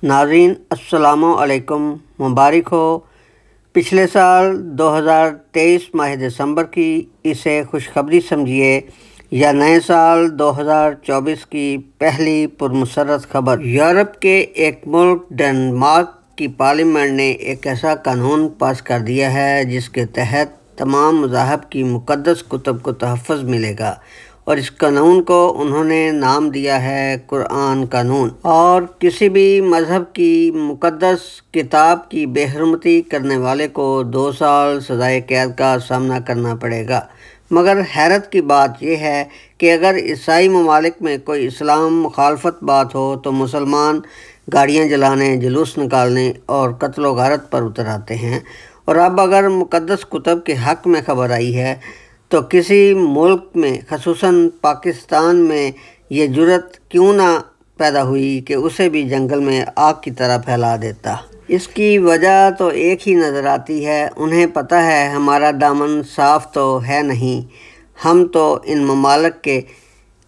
नाज़रीन अस्सलाम वालेकुम। मुबारक हो पिछले साल 2023 माह दिसंबर की इसे खुशखबरी समझिए या नए साल 2024 की पहली पुरमसरत खबर। यूरोप के एक मुल्क डेनमार्क की पार्लियामेंट ने एक ऐसा कानून पास कर दिया है जिसके तहत तमाम मज़ाहब की मुक़द्दस कुतुब को तहफ़्फ़ुज़ मिलेगा और इस कानून को उन्होंने नाम दिया है कुरान कानून। और किसी भी मज़हब की मुक़द्दस किताब की बेहरमती करने वाले को 2 साल सज़ाए कैद का सामना करना पड़ेगा। मगर हैरत की बात यह है कि अगर ईसाई ममालिक में कोई इस्लाम मुखालफत बात हो तो मुसलमान गाड़ियाँ जलाने, जुलूस निकालने और कत्ल व गारत पर उतर आते हैं। और अब अगर मुक़द्दस कुतुब के हक़ में खबर आई है तो किसी मुल्क में ख़ुसूसन पाकिस्तान में ये जुर्रत क्यों ना पैदा हुई कि उसे भी जंगल में आग की तरह फैला देता। इसकी वजह तो एक ही नज़र आती है, उन्हें पता है हमारा दामन साफ़ तो है नहीं, हम तो इन ममालिक के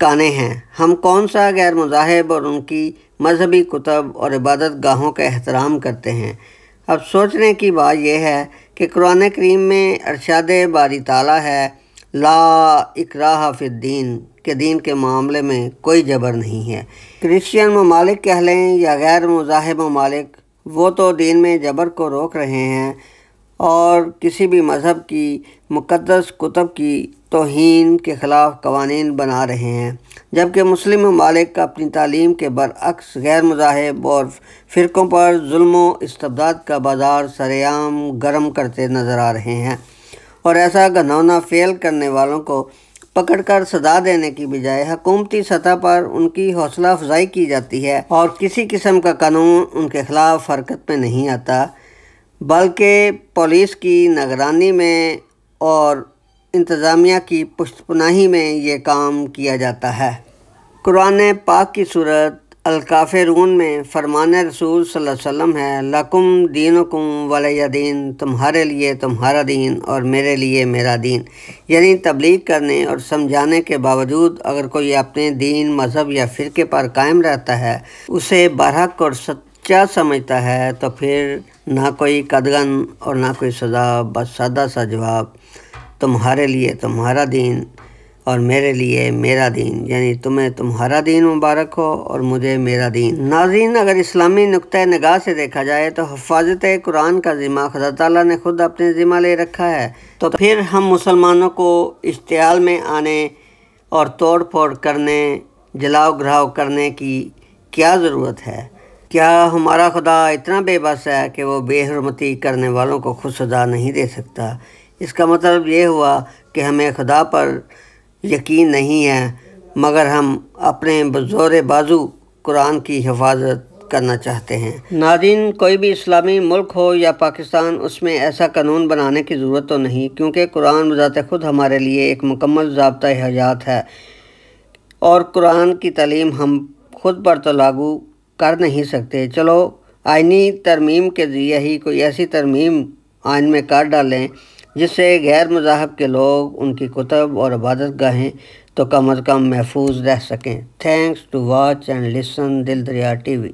काने हैं। हम कौन सा गैर मज़ाहिब और उनकी मजहबी कुतब और इबादत गाहों का एहतराम करते हैं। अब सोचने की बात यह है कि कुरान करीम में इरशाद बारी ताला है, ला इकराह फिद्दीन के दीन के मामले में कोई जबर नहीं है। क्रिश्चियन ममालिक कह लें या गैर मज़ाहिब ममालिक, वो तो दीन में जबर को रोक रहे हैं और किसी भी मज़हब की मुक़द्दस कुतुब की तौहीन के ख़िलाफ़ कवानीन बना रहे हैं, जबकि मुस्लिम ममालिक अपनी तालीम के बरअक्स गैर मज़ाहिब और फ़िरक़ों पर जुल्म व इस्तबदाद का बाज़ार सरेआम गर्म करते नज़र आ रहे हैं। और ऐसा घिनौना फ़ेल करने वालों को पकड़कर सज़ा देने की बजाय हुकूमती सतह पर उनकी हौसला अफजाई की जाती है और किसी किस्म का कानून उनके ख़िलाफ़ हरकत में नहीं आता, बल्कि पुलिस की निगरानी में और इंतज़ामिया की पुश्तपनाही में ये काम किया जाता है। कुरान पाक की सूरत अल-काफ़िरून में फरमान रसूल सल्लल्लाहु अलैहि वसल्लम है, लकुम दीनुकुम वलिय दीन, तुम्हारे लिए तुम्हारा दीन और मेरे लिए मेरा दीन। यानी तबलीग करने और समझाने के बावजूद अगर कोई अपने दीन, मज़हब या फ़िरके पर कायम रहता है, उसे बरहक और सच्चा समझता है, तो फिर ना कोई कदगन और ना कोई सज़ा, बस सादा सा जवाब, तुम्हारे लिए तुम्हारा दीन और मेरे लिए मेरा दीन, यानी तुम्हें तुम्हारा दीन मुबारक हो और मुझे मेरा दीन। नाज़रीन, अगर इस्लामी नुक्ता निगाह से देखा जाए तो हिफाजत कुरान का ज़िम्मा खुदा ताला ने खुद अपने ज़िम्मा ले रखा है, तो फिर हम मुसलमानों को इश्तियाल में आने और तोड़ फोड़ करने, जलाओ घराव करने की क्या ज़रूरत है। क्या हमारा खुदा इतना बेबस है कि वो बेहरमती करने वालों को खुद सज़ा नहीं दे सकता। इसका मतलब ये हुआ कि हमें खुदा पर यकीन नहीं है, मगर हम अपने बज़ोर बाजू कुरान की हिफाजत करना चाहते हैं। नाज़रीन, कोई भी इस्लामी मुल्क हो या पाकिस्तान, उसमें ऐसा कानून बनाने की ज़रूरत तो नहीं, क्योंकि कुरान बज़ाते खुद हमारे लिए एक मुकम्मल ज़ाब्ता हयात है और कुरान की तालीम हम खुद पर तो लागू कर नहीं सकते। चलो आइनी तरमीम के ज़रिए ही कोई ऐसी तरमीम आइन में कर डालें जिससे गैर मज़ाहब के लोग, उनकी कुतब और इबादत गाहें तो कम अज़ कम महफूज रह सकें। Thanks to watch and listen Dil Darya TV।